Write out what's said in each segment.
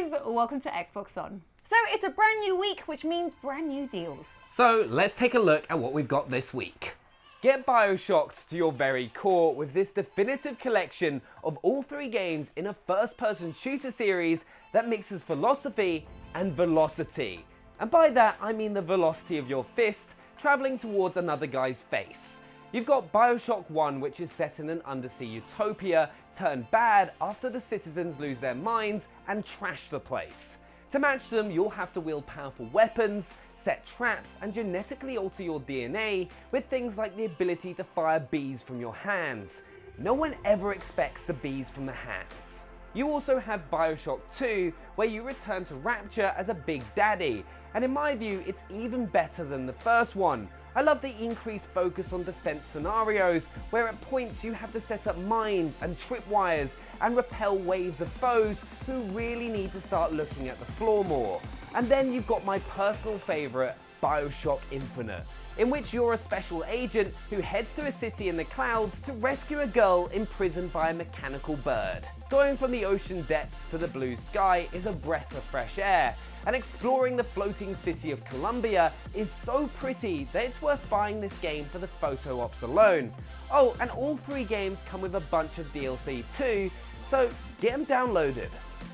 guys, welcome to Xbox On. So it's a brand new week, which means brand new deals. So let's take a look at what we've got this week. Get Bioshocked to your very core with this definitive collection of all three games in a first-person shooter series that mixes philosophy and velocity. And by that, I mean the velocity of your fist traveling towards another guy's face. You've got Bioshock 1, which is set in an undersea utopia, turned bad after the citizens lose their minds and trash the place. To match them, you'll have to wield powerful weapons, set traps, and genetically alter your DNA with things like the ability to fire bees from your hands. No one ever expects the bees from the hands. You also have Bioshock 2, where you return to Rapture as a Big Daddy, and in my view, it's even better than the first one. I love the increased focus on defense scenarios, where at points you have to set up mines and tripwires and repel waves of foes who really need to start looking at the floor more. And then you've got my personal favourite, Bioshock Infinite, in which you're a special agent who heads to a city in the clouds to rescue a girl imprisoned by a mechanical bird. Going from the ocean depths to the blue sky is a breath of fresh air, and exploring the floating city of Columbia is so pretty that it's worth buying this game for the photo ops alone. Oh, and all three games come with a bunch of DLC too, so get them downloaded.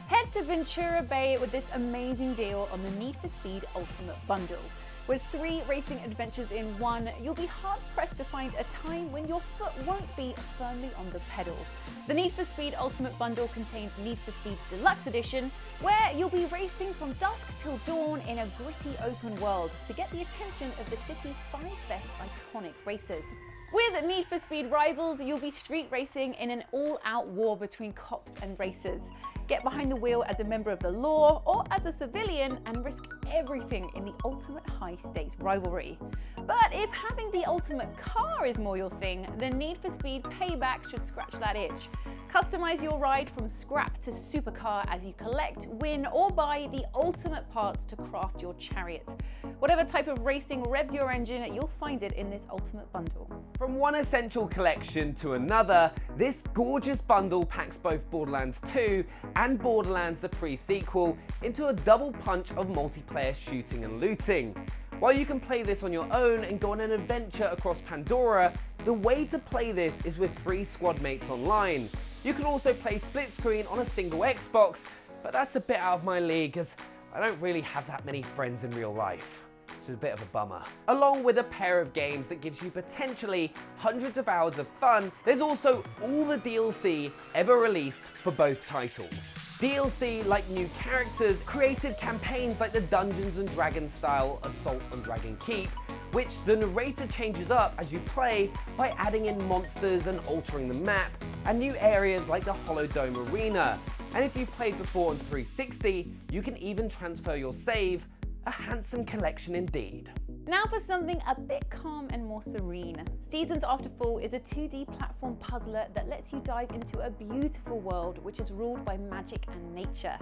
Head to Ventura Bay with this amazing deal on the Need for Speed Ultimate Bundle. With 3 racing adventures in one, you'll be hard-pressed to find a time when your foot won't be firmly on the pedal. The Need for Speed Ultimate Bundle contains Need for Speed Deluxe Edition, where you'll be racing from dusk till dawn in a gritty open world to get the attention of the city's 5 best iconic racers. With Need for Speed Rivals, you'll be street racing in an all-out war between cops and racers. Get behind the wheel as a member of the law or as a civilian and risk everything in the ultimate high-stakes rivalry. But if having the ultimate car is more your thing, then Need for Speed Payback should scratch that itch. Customize your ride from scrap to supercar as you collect, win, or buy the ultimate parts to craft your chariot. Whatever type of racing revs your engine, you'll find it in this ultimate bundle. From one essential collection to another, this gorgeous bundle packs both Borderlands 2 and Borderlands the pre-sequel into a double punch of multiplayer shooting and looting. While you can play this on your own and go on an adventure across Pandora, the way to play this is with 3 squad mates online. You can also play split screen on a single Xbox, but that's a bit out of my league as I don't really have that many friends in real life. Which is a bit of a bummer. Along with a pair of games that gives you potentially hundreds of hours of fun, there's also all the DLC ever released for both titles. DLC like new characters, creative campaigns like the Dungeons & Dragons style Assault on Dragon Keep, which the narrator changes up as you play by adding in monsters and altering the map, and new areas like the Hollow Dome Arena. And if you've played before on 360, you can even transfer your save. A handsome collection indeed. Now for something a bit calm and more serene. Seasons After Fall is a 2D platform puzzler that lets you dive into a beautiful world which is ruled by magic and nature.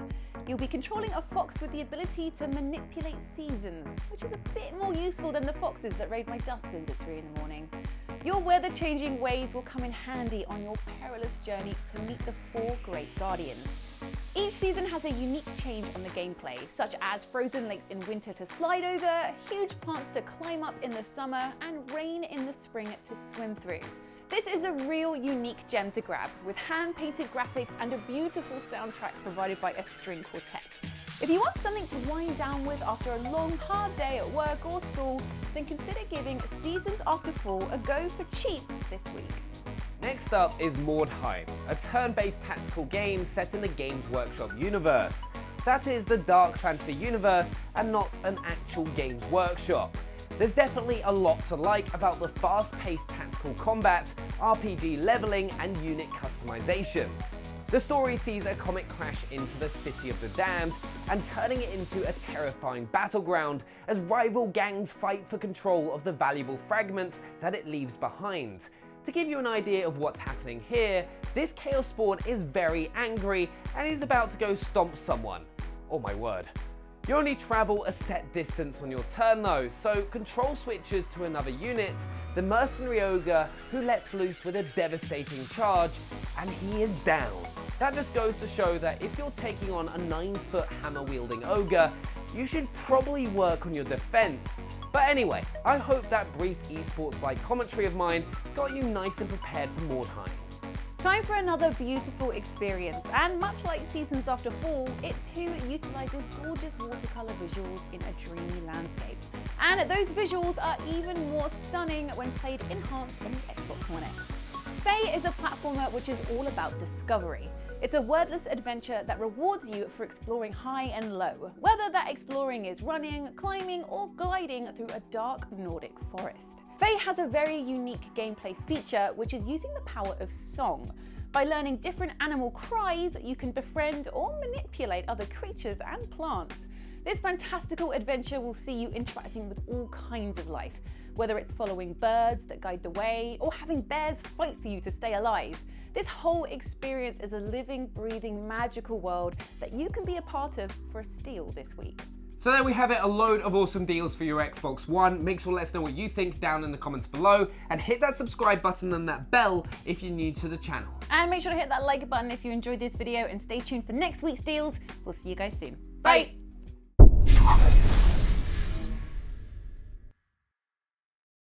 You'll be controlling a fox with the ability to manipulate seasons, which is a bit more useful than the foxes that raid my dustbins at 3 in the morning. Your weather-changing ways will come in handy on your perilous journey to meet the 4 great guardians. Each season has a unique change on the gameplay, such as frozen lakes in winter to slide over, huge plants to climb up in the summer, and rain in the spring to swim through. This is a real unique gem to grab, with hand-painted graphics and a beautiful soundtrack provided by a string quartet. If you want something to wind down with after a long, hard day at work or school, then consider giving Seasons After Fall a go for cheap this week. Next up is Mordheim, a turn-based tactical game set in the Games Workshop universe. That is the dark fantasy universe and not an actual Games Workshop. There's definitely a lot to like about the fast-paced tactical combat, RPG leveling, and unit customization. The story sees a comet crash into the City of the Damned and turning it into a terrifying battleground as rival gangs fight for control of the valuable fragments that it leaves behind. To give you an idea of what's happening here, this Chaos Spawn is very angry and is about to go stomp someone. Oh my word. You only travel a set distance on your turn though, so control switches to another unit, the Mercenary Ogre, who lets loose with a devastating charge, and he is down. That just goes to show that if you're taking on a 9-foot hammer-wielding ogre, you should probably work on your defense. But anyway, I hope that brief esports-like commentary of mine got you nice and prepared for Mordheim. Time for another beautiful experience, and much like Seasons After Fall, it too utilises gorgeous watercolour visuals in a dreamy landscape. And those visuals are even more stunning when played enhanced on the Xbox One X. Fae is a platformer which is all about discovery. It's a wordless adventure that rewards you for exploring high and low, whether that exploring is running, climbing, or gliding through a dark Nordic forest. Fae has a very unique gameplay feature, which is using the power of song. By learning different animal cries, you can befriend or manipulate other creatures and plants. This fantastical adventure will see you interacting with all kinds of life, whether it's following birds that guide the way or having bears fight for you to stay alive. This whole experience is a living, breathing, magical world that you can be a part of for a steal this week. So there we have it, a load of awesome deals for your Xbox One. Make sure to let us know what you think down in the comments below, and hit that subscribe button and that bell if you're new to the channel. And make sure to hit that like button if you enjoyed this video, and stay tuned for next week's deals. We'll see you guys soon. Bye. Bye.